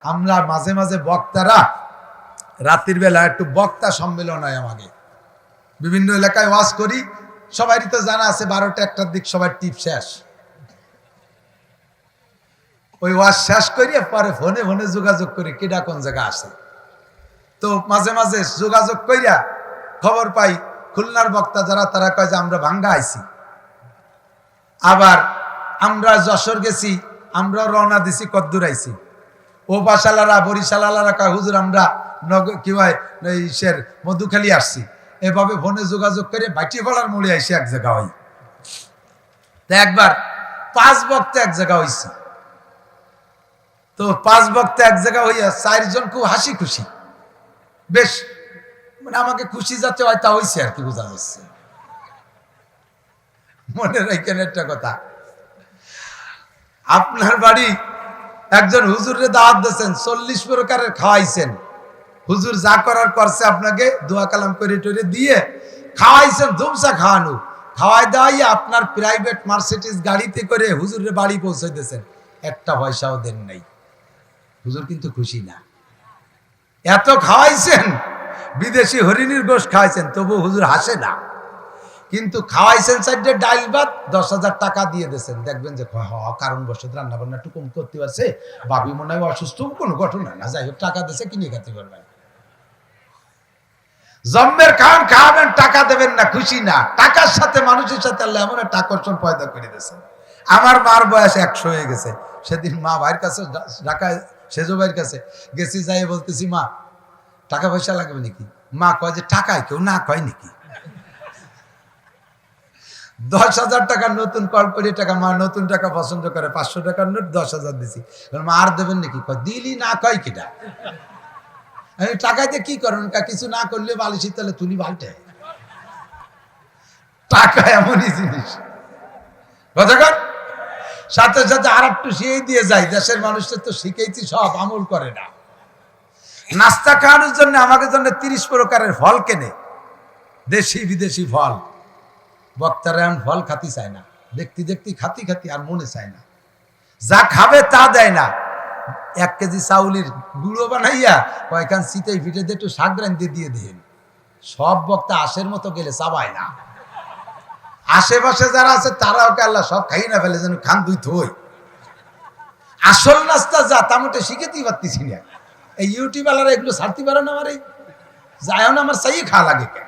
আমরা মাঝে মাঝে বক্তারা রাতের বেলা একটু বক্তা সম্মেলন হয় আমাকে বিভিন্ন এলাকায় ওয়াজ করি। সবারই তো জানা আছে 12টা 1টার দিক সবার টিপ শেষ। ওই ওয়াজ শেষ করিয়ে পরে ফোনে ফোনে যোগাযোগ করি কেডা কোন জায়গা আসে। তো মাঝে মাঝে যোগাযোগ কইরা খবর পাই খুলনার বক্তা যারা তারা কয় যে আমরা ভাঙ্গা আইছি। আবার আমরা যশোর গেছি, আমরা রওনা দিছি কদ্দুর আইছি। ও বাসালারা বরিশালারা কয় হুজুর আমরা কি হয় ইসের মধুখালী আসছি। এভাবে ফোনে যোগাযোগ করে বাইটিপাড়ার মোড়ে আইসি এক জায়গা হই। তো একবার 5 বক্তা এক জায়গা হইছি। তো 5 বক্তা এক জায়গা হইয়া 4 জন খুব হাসি খুশি, বেশ মানে আমাকে খুশি যাতে হয় তা হইছে আর কি বোঝা যাচ্ছে। মনে রাখেন একটা কথা, আপনার বাড়ি একজন হুজুরে দাওয়াত দিয়েছেন, 40 প্রকারের খাওয়াইছেন। হুজুর যা করার করছে আপনাকে দোয়া কালাম করে টরে দিয়ে খাওয়াইছেন, ধুমসা খাওয়ানো, খাওয়াই দাওয়াইয়া আপনার প্রাইভেট মার্সিডিজ গাড়িতে করে হুজুরের বাড়ি পৌঁছে দিয়েছেন, একটা পয়সাও দেন নাই। হুজুর কিন্তু খুশি না। এত খাওয়াইছেন, বিদেশি হরিণীর গোশ খাওয়াইছেন, তবু হুজুর হাসে না। কিন্তু খাওয়াইছেন 4টে ডাইল ভাত, 10,000 টাকা দিয়ে দিয়েছেন। দেখবেন যে কারণ বসত রান্না বান্না একটু কম করতে পারছে, ভাবি মনে হয় অসুস্থ, কোনো ঘটনা না, যাই হোক টাকা দিয়েছে কিনে খেতে পারবেন। জম্মের খান খাওয়াবেন, টাকা দেবেন না, খুশি না। টাকার সাথে মানুষের সাথে আল্লাহ এমন একটা আকর্ষণ পয়দা করে দিয়েছে। আমার মার বয়স 100 হয়ে গেছে। সেদিন মা ভাইয়ের কাছে ঢাকায় সেজো ভাইয়ের কাছে গেছি, যাই বলতেছি মা টাকা পয়সা লাগবে নাকি? মা কয় যে টাকায় কেউ না কয় নাকি? 10,000 টাকা নতুন কলপরি টাকা, মা নতুন টাকা পছন্দ করে, 500 টাকার নোট 10,000 দিছি। মা আর দেবেন নাকি? কয় দিলি না কয় কিটা। আমি টাকাতে কি করেন? কিছু না করলে বালিশি তাহলে তুলি বালটে। টাকা এমনই জিনিস, বুঝলেন? সাথে সাথে আর একটু শিখে দিয়ে যায়। দেশের মানুষদের তো শিখেইছি, সব আমল করে না। নাস্তা খাওয়ানোর জন্য আমাকে জন্য 30 প্রকারের ফল কেনে, দেশি বিদেশি ফল। বক্তারা এমন ফল খাতি চায় না, দেখতে দেখতে খাতি খাতি আর মনে চায় না। যা খাবে তা দেয় না। 1 কেজি চাউলের গুঁড়ো বানাইয়া কয়েকখান শীতেই পিঠে দিয়ে একটু শাক রান্ধে দিয়ে দেন। সব বক্তা আশের মতো গেলে চাবায় না। আশেপাশে যারা আছে তারা ওকে আল্লাহ সব খাই না ফেলে, যেন খান দুই থই। আসল নাস্তা যা তা মোটে শিখেতেই পারতেছি না। এই ইউটিউবালারা এগুলো ছাড়তে পারে না। আমার এই যায় না, আমার চাই খাওয়া লাগে কেন?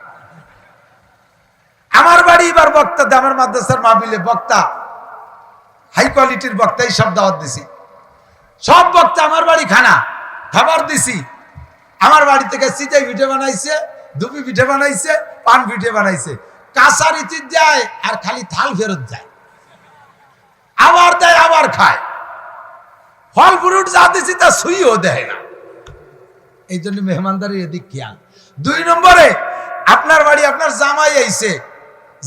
আমার বাড়ি এবার বক্তা, আমার মাদ্রাসার মাহফিলে বক্তা, হাই কোয়ালিটির বক্তা, এই সব দাওয়াত দিছি। সব বক্তা আমার বাড়ি খাবার দিছি। আমার বাড়ি থেকে সিটাই পিঠে বানাইছে, দুপি পিঠে বানাইছে, পান পিঠে বানাইছে। কাঁচা রীতির যায় আর খালি থাল ফেরত যায়, আবার দেয় আবার খায়। ফল ফ্রুট যা দিছি তা সুইও দেয় না। এই জন্য মেহমানদারি এদিক খেয়াল। 2 নম্বরে আপনার বাড়ি আপনার জামাই আইছে,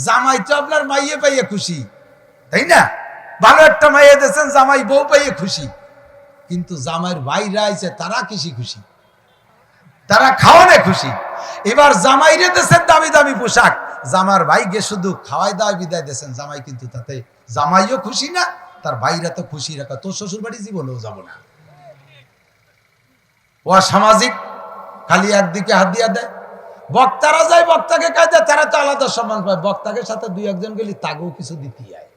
জামাই তো আপনার মাইয়ে পাইয়ে খুশি, তাই না? ভালো একটা মাইয়ে দিয়েছেন, জামাই বউ পাইয়ে খুশি। কিন্তু জামাইয়ের ভাইরা আইছে, তারা কিসি খুশি? তারা খাওয়ানে খুশি। এবার জামাইরে দিয়েছেন দামি দামি পোশাক, জামার ভাইকে শুধু খাওয়াই দাওয়াই বিদায় দিয়েছেন। জামাই কিন্তু তাতে জামাইও খুশি না, তার ভাইরা তো খুশি রাখা। তোর শ্বশুর বাড়ি জীবনেও যাব না। ও সামাজিক, খালি একদিকে হাত দিয়া দেয়। বক্তারা যায়, বক্তাকে কাজ দেয়, তারা তো আলাদা সম্মান পায়। বক্তাকে সাথে 2-1 জন গেলি তাকেও কিছু দিতে হয়।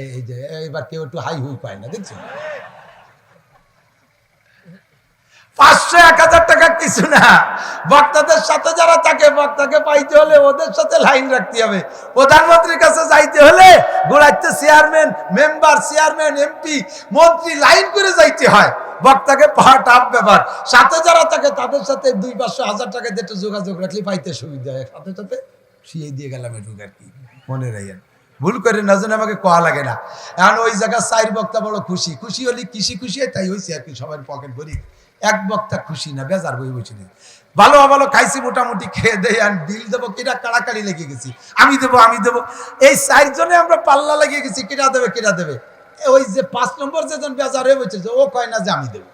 এই যে এবার কেউ একটু হাই হুই পায় না, দেখছেন? 500-1000 টাকা কিছু না। বক্তাদের সাথে যারা থাকে, বক্তাকে পাইতে হলে ওদের সাথে লাইন রাখতে হবে। প্রধানমন্ত্রীর কাছে যাইতে হলে গোড়াইতে চেয়ারম্যান, মেম্বার, চেয়ারম্যান, এমপি, মন্ত্রী লাইন করে যাইতে হয়। বক্তাকে পাওয়া টাফ ব্যাপার। সাথে যারা থাকে তাদের সাথে 200-500-1000 টাকা দিয়ে যোগাযোগ রাখলে পাইতে সুবিধা হয়। সাথে সাথে শুয়ে দিয়ে গেলাম এটুক আর কি। মনে রাখেন, ভুল করে না যেন আমাকে কোয়া লাগে না। এখন ওই জায়গায় 4 বক্তা বড় খুশি। খুশি হলে কিসি খুশি হয়, তাই হয়েছে আর কি। সবার পকেট ভরি, 1 বক্তা খুশি না, বেজার বই বসে নেই। ভালো ভালো খাইছি, মোটামুটি খেয়ে দেয়। আর বিল দেবো কিনা কাড়াকাড়ি লেগে গেছি, আমি দেবো আমি দেবো। এই 4 জনে আমরা পাল্লা লাগিয়ে গেছি, কিনা দেবে কিনা দেবে। ওই যে 5 নম্বর যেজন বেজার হয়ে বলছে, ও কয় না যে আমি দেবো।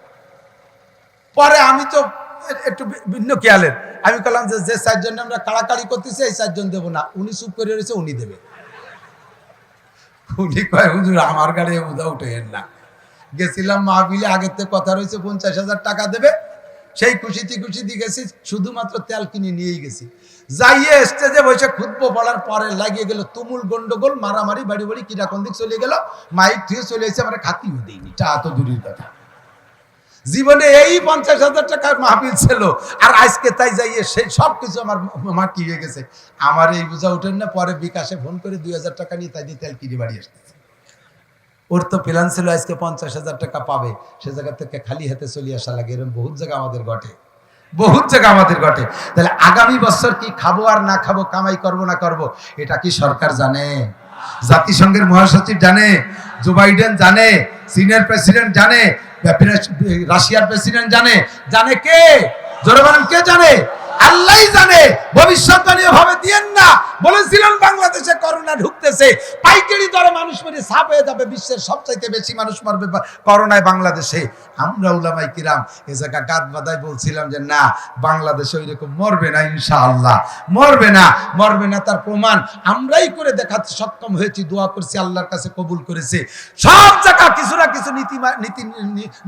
পরে আমি তো একটু ভিন্ন খেয়ালের, আমি বললাম যে 4 জনে আমরা কাড়াকাড়ি করতেছি, এই 4 জন দেবো না। উনি চুপ করে রয়েছে, উনি দেবে। উনি কয় হুজুর আমার গাড়ি উঠে না। গেছিলাম মাহফিলে, আগের থেকে কথা রয়েছে 50,000 টাকা দেবে, সেই খুশিতে গেছি, শুধুমাত্র তেল কিনে নিয়েই গেছি। যাইয়ে স্টেজে বসে খুতবা পড়ার পরে লাগিয়ে গেল তুমুল গন্ডগোল, মারামারি, বাড়ি বাড়ি কিরাকন দিক চলে গেল, মাইক থুয়ে চলে এসে আমরা খাতিও দিইনি, তা তো দূরের কথা। জীবনে এই 50,000 টাকার মাহফিল ছিল, আর আজকে তাই যাইয়ে সেই সবকিছু আমার মাটি হয়ে গেছে। আমার এই বোঝা উঠেন না, পরে বিকাশে ফোন করে 2,000 টাকা নিয়ে তাই দিয়ে তেল কিনে বাড়ি আসতেছে। ওর তো প্ল্যান ছিল আজকে 50,000 টাকা পাবে, সে জায়গা থেকে খালি হাতে চলে আসা লাগে। এরকম বহুত জায়গা আমাদের ঘটে, বহুত জায়গা আমাদের ঘটে। তাহলে আগামী বছর কি খাবো আর না খাবো, কামাই করবো না করবো, এটা কি সরকার জানে? জাতিসংঘের মহাসচিব জানে, জো বাইডেন জানে, সিনিয়র প্রেসিডেন্ট জানে, রাশিয়ার প্রেসিডেন্ট জানে? জানে কে? জোরে বলেন, কে জানে? আল্লাহই জানে। ভবিষ্যৎবাণী ভাবে দিয়েন না। বলেছিলেন বাংলাদেশে করোনা ঢুকতেছে, পাইকারি দরে মানুষ মরে সাপ হয়ে যাবে, বিশ্বের সবচাইতে বেশি মানুষ মরবে করোনায় বাংলাদেশে। আমরা উলামায়ে কিরাম এ জায়গা গাদ বাদায় বলছিলাম যে না, বাংলাদেশে ওই রকম মরবে না, ইনশাআল্লাহ মরবে না। মরবে না তার প্রমাণ আমরাই করে দেখাতে সক্ষম হয়েছি, দোয়া করছি, আল্লাহর কাছে কবুল করেছে। সব জায়গা কিছু না কিছু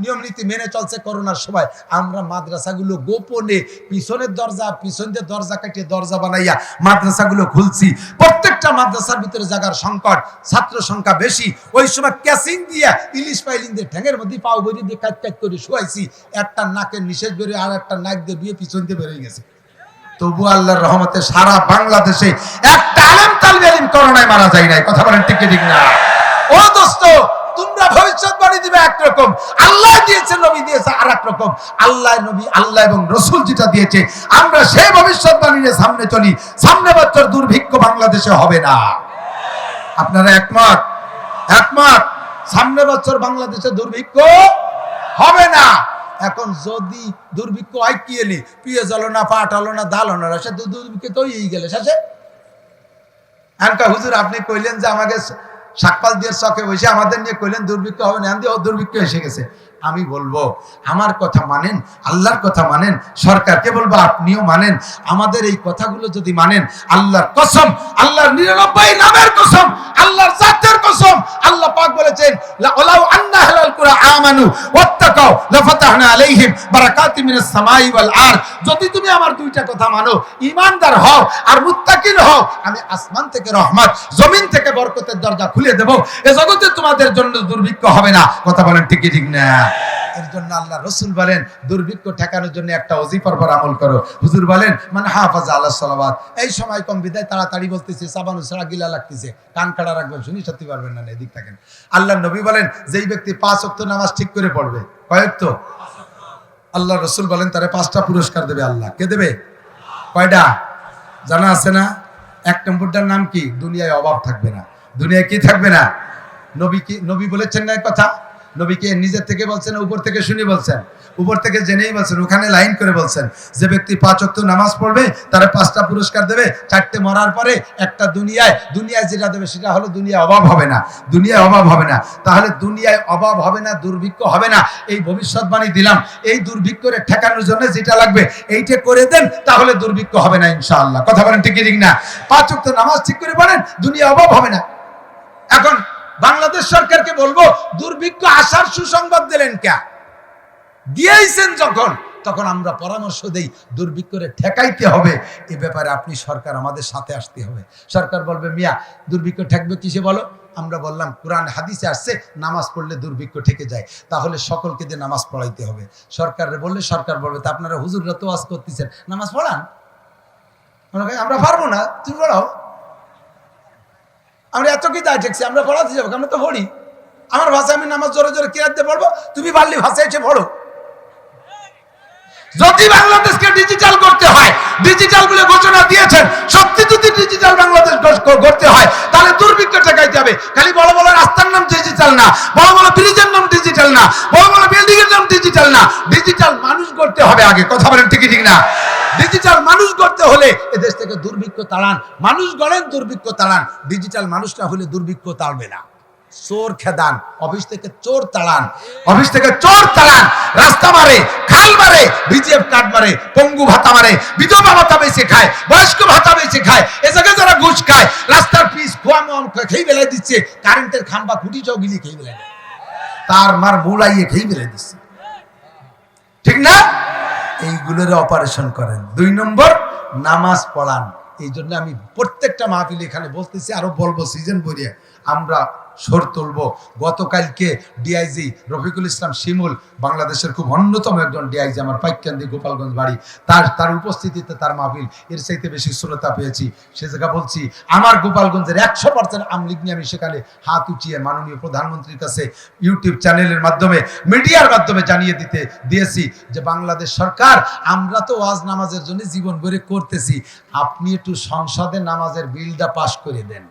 নিয়ম নীতি মেনে চলছে করোনার সময়। আমরা মাদ্রাসাগুলো গোপনে পিছনের দরজা, পিছন দিয়ে দরজা কাটিয়ে দরজা বানাইয়া মাদ্রাসাগুলো খুলছি। প্রত্যেকটা মাদ্রাসার ভিতরে জায়গার সংকট, ছাত্র সংখ্যা বেশি। ওই সময় ক্যাসিং দিয়া, ইলিশ পাইলিং দিয়ে ঠ্যাঙের মধ্যে পাও বই দিয়ে কাট কাট করে শুয়াইছি। একটা নাকের নিষেধ বেরোয়, আর একটা নাক দিয়ে বিয়ে পিছন দিয়ে বেরোয় গেছে। তবু আল্লাহর রহমতে সারা বাংলাদেশে একটা আলেম তালবে আলিম করোনায় মারা যায় নাই। কথা বলেন ঠিক ঠিক না? ও দোস্ত, তোমরা ভবিষ্যৎবাণী দিবে একরকম, আল্লাহ দিয়েছে, নবী দিয়েছে আর এক রকম। আল্লাহ, নবী, আল্লাহ এবং রসুল যেটা দিয়েছে আমরা সেই ভবিষ্যৎবাণী নিয়ে সামনে চলি। সামনে বছর দুর্ভিক্ষ বাংলাদেশে হবে না। আপনারা একমত? একমত। সামনে বছর বাংলাদেশে দুর্ভিক্ষ হবে না। এখন যদি দুর্ভিক্ষ হয় কি এলি, পেঁয়াজ হলো না, পাট হলো না, ডাল হলো না, সে দুর্ভিক্ষ তো হয়েই গেলে শেষে। এনকা হুজুর আপনি কইলেন যে আমাকে শাকপাল দিয়ে চকে বসে আমাদের নিয়ে কইলেন দুর্ভিক্ষ হবে না, ও দুর্ভিক্ষ এসে গেছে। আমি বলবো আমার কথা মানেন, আল্লাহর কথা মানেন, সরকারকে বলবো আপনিও মানেন। আমাদের এই কথাগুলো যদি মানেন, আল্লাহর কসম, আল্লাহর 99 নামের কসম, আল্লাহর জাতের কসম, আল্লাহ পাক বলেছেন লাউ আন্না আহলাল কুরা আমানু ওয়াত্তাকাউ লাফাতাহনা আলাইহিম বারাকাতিম মিনাস সামাই ওয়াল আরদ। যদি তুমি আমার দুইটা কথা মানো, ঈমানদার হও আর মুত্তাকিন হও, আমি আসমান থেকে রহমত, জমিন থেকে বরকতের দরজা খুলে দেব। এই জগতে তোমাদের জন্য দুর্ভিক্ষ হবে না। কথা বলেন ঠিক কি ঠিক না? এর জন্য আল্লাহ রসুল বলেন দুর্ভিক্ষ ঠেকানোর জন্য একটা ওজিফার পর আমল করো। হুজুর বলেন মান হাফাজা আলাস সালাওয়াত। এই সময় কম বিদায় তাড়াতাড়ি বলতেছে, সাবান উসরা গিলা লাগতেছে, কান খাড়া রাখবেন, শুনি সত্যি পারবেন না, এদিক থাকেন। আল্লাহ নবী বলেন যেই ব্যক্তি 5 ওয়াক্ত নামাজ ঠিক করে পড়বে, কয় ওয়াক্ত? আল্লাহ রসুল বলেন তারে 5টা পুরস্কার দেবে আল্লাহ। কে দেবে? কয়টা জানা আছে না? 1 নম্বরটার নাম কি? দুনিয়ায় অভাব থাকবে না। দুনিয়ায় কি থাকবে না? নবী বলেছেন না কথা? নবীকে নিজের থেকে বলছেন, উপর থেকে শুনে বলছেন? উপর থেকে জেনেই বলছেন, ওখানে লাইন করে বলছেন যে ব্যক্তি 5 ওয়াক্ত নামাজ পড়বে তারা 5টা পুরস্কার দেবে। 4টে মরার পরে একটা দুনিয়ায় যেটা দেবে সেটা হলো দুনিয়ায় অভাব হবে না। দুনিয়ায় অভাব হবে না। তাহলে দুনিয়ায় অভাব হবে না, দুর্ভিক্ষ হবে না, এই ভবিষ্যৎবাণী দিলাম। এই দুর্ভিক্ষরে ঠেকানোর জন্য যেটা লাগবে এইটা করে দেন, তাহলে দুর্ভিক্ষ হবে না ইনশাআল্লাহ। কথা বলেন ঠিক ঠিক না? 5 ওয়াক্ত নামাজ ঠিক করে পড়েন, দুনিয়ায় অভাব হবে না। এখন বাংলাদেশ সরকারকে বলবো দুর্ভিক্ষ আসার সুসংবাদ দিলেন কে? দিয়েছেন যখন, তখন আমরা পরামর্শ দেই দুর্ভিক্ষরে ঠেকাইতে হবে। এ ব্যাপারে আপনি সরকার আমাদের সাথে আসতে হবে। সরকার বলবে মিয়া দুর্ভিক্ষ ঠেকবে কিসে বলো? আমরা বললাম কোরআন হাদিসে আসছে নামাজ পড়লে দুর্ভিক্ষ ঠেকে যায়, তাহলে সকলকে দিয়ে নামাজ পড়াইতে হবে। সরকারে বললে সরকার বলবে তা আপনারা হুজুররা তো ওয়াজ করতেছেন, নামাজ পড়ান। আমরা পারবো না, তুমি পড়াও। আমরা এত কি দায় ঠেকছি, আমরা পড়াতে যাবো, আমরা তো পড়ি। আমার ভাষায় আমি নামাজ জোরে জোরে কিরাতে পড়বো, তুমি পারলি ভাষায় এসে পড়ো। যদি বাংলাদেশকে ডিজিটাল করতে হয়, ডিজিটাল বলে ঘোষণা দিয়েছেন, সত্যি যদি ডিজিটাল বাংলাদেশ করতে হয় তাহলে দুর্ভিক্ষ ঠেকাইতে হবে। খালি বড় বড় রাস্তার নাম ডিজিটাল না, বড় বড় ব্রিজের নাম ডিজিটাল না, বড় বড় বিল্ডিং এর নাম ডিজিটাল না, ডিজিটাল মানুষ করতে হবে আগে। কথা বলেন ঠিক ঠিক না? ডিজিটাল মানুষ করতে হলে এদেশ থেকে দুর্ভিক্ষ তাড়ান। মানুষ গড়েন, দুর্ভিক্ষ তাড়ান। ডিজিটাল মানুষটা হলে দুর্ভিক্ষ তাড়বে না। চোর খেদান, অফিস থেকে চোর তাড়ান, অফিস থেকে চোর তাড়ান। রাস্তা মারে, খাল মারে, বিজিএফ কার্ড মারে, পঙ্গু ভাতা মারে, বিধবা ভাতা বেশি খায়, বয়স্ক ভাতা বেশি খায়, এ জায়গায় যারা ঘুষ খায়, রাস্তার পিস খোয়া খেয়ে বেলায় দিচ্ছে, কারেন্টের খাম্বা খুঁটি চৌগিলি খেয়ে বেলায়। তার মার মুলাইয়ে খেয়ে ফেলে দিচ্ছে, ঠিক না? এইগুলোর অপারেশন করেন। 2 নম্বর, নামাজ পড়ান। এই জন্য আমি প্রত্যেকটা মাহফিল এখানে বলতেছি, আরো বলবো সিজন বইয়ে আমরা সর তুলবো। গতকালকে ডিআইজি রফিকুল ইসলাম শিমুল, বাংলাদেশের খুব অন্যতম একজন ডিআইজি, আমার পাইকান্দি গোপালগঞ্জ বাড়ি, তার উপস্থিতিতে তার মাহফিল এর চাইতে বেশি শ্রোতা পেয়েছি। সে জায়গা বলছি আমার গোপালগঞ্জের 100% আমলিগ নিয়ে আমি সেখানে হাত উঠিয়ে মাননীয় প্রধানমন্ত্রীর কাছে ইউটিউব চ্যানেলের মাধ্যমে, মিডিয়ার মাধ্যমে জানিয়ে দিয়েছি যে বাংলাদেশ সরকার, আমরা তো ওয়াজ নামাজের জন্য জীবন ভরে করতেছি, আপনি একটু সংসদে নামাজের বিলটা পাশ করে দেন,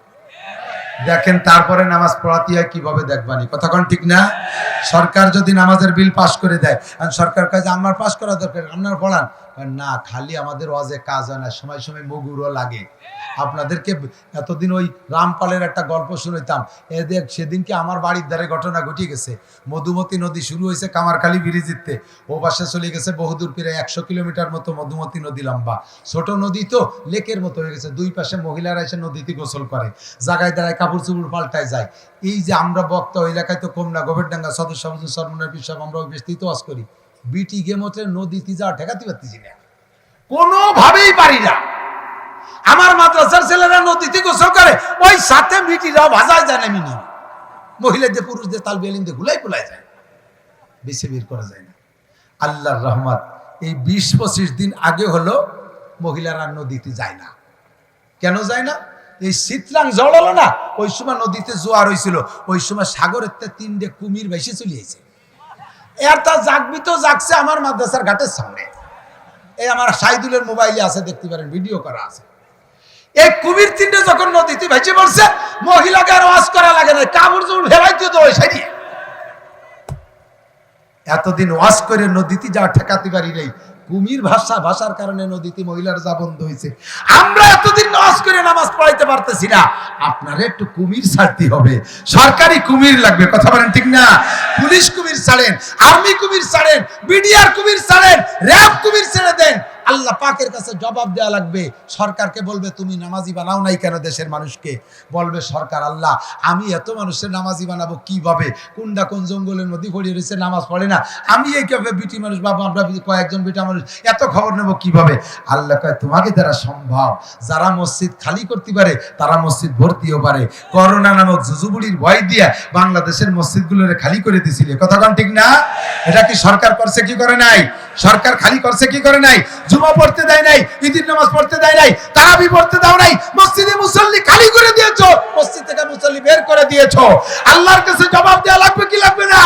দেখেন তারপরে নামাজ পড়াতে হয় কিভাবে, দেখবানি। কথা কোন ঠিক না? সরকার যদি নামাজের বিল পাশ করে দেয়, সরকার কাছে আমার পাশ করা দরকার, আপনারা পড়ান না, খালি আমাদের ওয়াজে কাজ হয় না, সময় সময় মুগুরও লাগে। আপনাদেরকে এতদিন ওই রামপালের একটা গল্প শুনাইতাম, দেখ সেদিনকে আমার বাড়ির ধারে ঘটনা ঘটিয়ে গেছে। মধুমতি নদী শুরু হয়েছে কামারখালী ব্রিজিতে, ও পাশে চলে গেছে বহুদূর, প্রায় 100 কিলোমিটার মতো মধুমতি নদী লম্বা। ছোট নদী তো লেকের মতো হয়ে গেছে, 2 পাশে মহিলারা এসে নদীতে গোসল করে, জায়গায় দাঁড়ায় কাপড় চুপড় পাল্টায় যায়। এই যে আমরা বক্তা ওই এলাকায় তো কম না, গোবেরডাঙ্গা সদস্য সরমনের পিসাব আমরা ওই বেশি তো করি, বিটি গেমতে নদীতে যাওয়া ঠেকাতে পারতেছি না, কোনোভাবেই পারি না। আমার মাদ্রাসার ছেলেরা নদীতে গোসল করে, ওই সাথে মিটিরাও ভাজায় যায় না, মিনি মহিলাদের পুরুষদের তাল বেলিন্দে গুলাই পুলাই যায়, বেশি বের করা যায় না। আল্লাহর রহমত, এই 20-25 দিন আগে হলো মহিলারা নদীতে যায় না। কেন যায় না? এই শীতলাং জড়ালো না, ওই সময় নদীতে জোয়ার হয়েছিল, ওই সময় সাগরের 3টে কুমির ভেসে চলিয়েছে। এর তা জাগবি তো জাগছে আমার মাদ্রাসার ঘাটের সামনে, এই আমার সাইদুলের মোবাইলে আছে, দেখতে পারেন, ভিডিও করা আছে। এই কুমির 3টে যখন নদীতে ভেসে পড়ছে, মহিলাকে আর ওয়াজ করা লাগে না, কাপড় চোপড় ফেলাইতে তো ওই সাইডে। এতদিন ওয়াজ করে নদীতে যা ঠেকাতে পারি নাই, কুমির ভাষার কারণে নদীতে মহিলার যা বন্ধ হয়েছে। আমরা এতদিন ওয়াজ করে নামাজ পড়াইতে পারতেছি না, আপনারা একটু কুমির ছাড়তে হবে, সরকারি কুমির লাগবে। কথা বলেন ঠিক না? পুলিশ কুমির ছাড়েন, আর্মি কুমির ছাড়েন, বিডিআর কুমির ছাড়েন, র‍্যাব কুমির ছেড়ে দেন। আল্লাহ পাকের কাছে জবাব দেওয়া লাগবে। সরকারকে বলবে তুমি নামাজি বানাও নাই কেন? দেশের মানুষকে বলবে সরকার, আল্লাহ আমি এত মানুষের নামাজি বানাবো কিভাবে? কোন জঙ্গলের মধ্যে পড়িয়ে রয়েছে, নামাজ পড়ে না, আমি এই কিভাবে বিটি মানুষ বাবা, আমরা কয়েকজন বিটা মানুষ এত খবর নেব কিভাবে? আল্লাহ কয় তোমাকে দ্বারা সম্ভব। যারা মসজিদ খালি করতে পারে তারা মসজিদ ভর্তিও পারে। করোনা নামক জুজুবুড়ির ভয় দিয়ে বাংলাদেশের মসজিদগুলোরে খালি করে দিছিলে, কথা কোন ঠিক না? এটা কি সরকার করছে কি করে নাই? সরকার খালি করছে কি করে নাই? জুমা পড়তে দেয় নাই, ঈদের নামাজ পড়তে দেয় নাই, তারাবি পড়তে দাও নাই, মসজিদে মুসল্লি খালি করে দিয়েছো, মসজিদ থেকে মুসল্লি বের করে দিয়েছো। আল্লাহর কাছে জবাব দেওয়া লাগবে কি লাগবে না?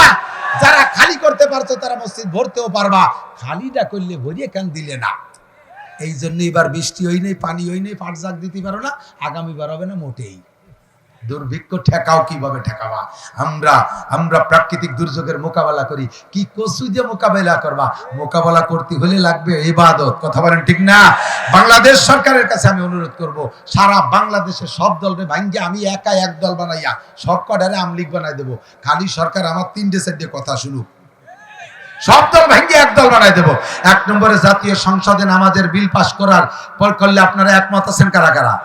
যারা খালি করতে পারছো তারা মসজিদ ভরতেও পারবা, খালিটা করলে ভরিয়ে কেন দিলে না? এই জন্য এবার বৃষ্টি হই নেই, পানি হই নেই, পাট জাগ দিতে পারো না, আগামীবার হবে না মোটেই। দুর্ভিক্ষ ঠেকাও কিভাবে ঠেকাবা? আমরা প্রাকৃতিক দুর্যোগের মোকাবেলা করি, কি কসু দিয়ে মোকাবেলা করবা? মোকাবেলা করতে হলে লাগবে ইবাদত। কথা বলেন ঠিক না? বাংলাদেশ সরকারের কাছে আমি অনুরোধ করব, সারা বাংলাদেশের সব দলরে ভাঙ্গে আমি একা এক দল বানাইয়া সব কটারে আমলিগ বানাই দেবো। খালি সরকার আমার 3-4 কথা শুনুক, সব দল ভেঙে এক দল বানাই দেবো। 1 নম্বরে জাতীয় সংসদে নামাজের বিল পাশ করার পর করলে আপনারা একমত আছেন কারা কারা?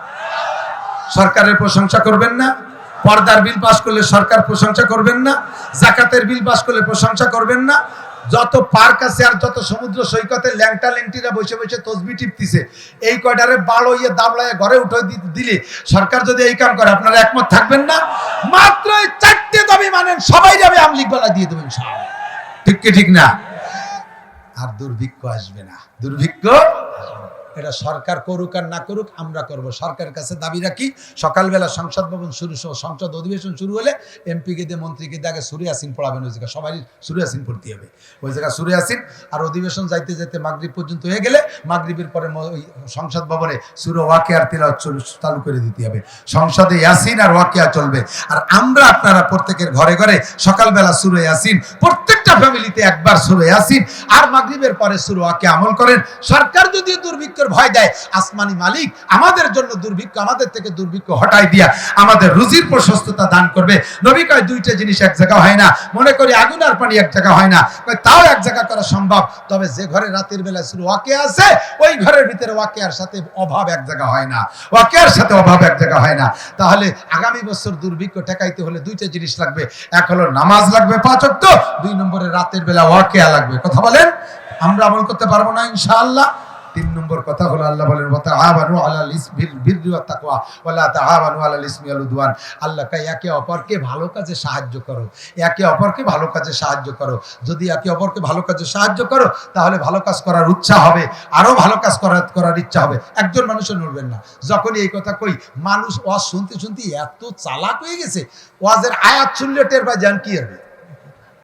সরকারের প্রশংসা করবেন না? পর্দার বিল পাশ করলে সরকার প্রশংসা করবেন না? জাকাতের বিল পাশ করলে প্রশংসা করবেন না? যত পার্ক আছে আর যত সমুদ্র সৈকতে ল্যাংটা ল্যাংটিরা বসে বসে তসবি টিপতেছে, এই কয়টারে বাড়ইয়ে দাবলাইয়ে ঘরে উঠে দিলে সরকার যদি এই কাম করে, আপনারা একমত থাকবেন না? মাত্র 4টে দাবি মানেন, সবাই যাবে আমলিগ বানা দিয়ে দেবেন, ঠিক কি ঠিক না? আর দুর্ভিক্ষ আসবে না, দুর্ভিক্ষ এটা সরকার করুক আর না করুক আমরা করব। সরকারের কাছে দাবি রাখি, সকালবেলা সংসদ ভবন সংসদ অধিবেশন শুরু হলে এমপিকে দিয়ে মন্ত্রীকে দিয়ে আগে সূরা ইয়াসিন পড়াবেন, ওই জায়গায় সবাই সূরা ইয়াসিন পড়তে হবে, ওই জায়গায় সূরা ইয়াসিন। আর অধিবেশন যাইতে যাইতে মাগরিব পর্যন্ত হয়ে গেলে মাগরিবের পরে ওই সংসদ ভবনে সূরা ওয়াকিয়ার তিলাওয়াত চালু করে দিতে হবে। সংসদে ইয়াসিন আর ওয়াকিয়া চলবে, আর আমরা আপনারা প্রত্যেকের ঘরে ঘরে সকালবেলা সূরা ইয়াসিন প্রত্যেক প্রত্যেকটা ফ্যামিলিতে একবার সূরা ইয়াসিন আর মাগরিবের পরে সূরা ওয়াকিয়া আমল করেন। সরকার যদি দুর্ভিক্ষের ভয় দেয়, আসমানি মালিক আমাদের জন্য দুর্ভিক্ষ, আমাদের থেকে দুর্ভিক্ষ হটাই দিয়া আমাদের রুজির প্রশস্ততা দান করবে। নবী কয় দুইটা জিনিস এক জায়গা হয় না, মনে করি আগুন আর পানি এক জায়গা হয় না, তাও এক জায়গা করা সম্ভব। তবে যে ঘরে রাতের বেলা সূরা ওয়াকিয়া আছে, ওই ঘরের ভিতরে ওয়াকিয়ার সাথে অভাব এক জায়গা হয় না, ওয়াকিয়ার সাথে অভাব এক জায়গা হয় না। তাহলে আগামী বছর দুর্ভিক্ষ ঠেকাইতে হলে দুইটা জিনিস লাগবে, এক হলো নামাজ লাগবে 5 ওয়াক্ত, 2 নম্বরে রাতের বেলা ওয়াকিয়া লাগবে। কথা বলেন, আমরা আমল করতে পারবো না ইনশাআল্লাহ? 3 নম্বর কথা হলো আল্লাহ বলেন ওয়া তাআওয়ানু আলাল ইসমিল বিররি ওয়াত তাকওয়া ওয়া লা তাআওয়ানু আলাল ইসমি ওয়াল উদওয়ান। আল্লাহ কয় একে অপরকে ভালো কাজে সাহায্য করো, একে অপরকে ভালো কাজে সাহায্য করো। যদি একে অপরকে ভালো কাজে সাহায্য করো, তাহলে ভালো কাজ করার উৎসাহ হবে, আরো ভালো কাজ করার ইচ্ছা হবে। একজন মানুষও নড়বেন না। যখনই এই কথা কই, মানুষ ওয়াজ শুনতে শুনতে এত চালাক হয়ে গেছে, ওয়াজের আয়াত শুনলে টের পায় জান কি হবে।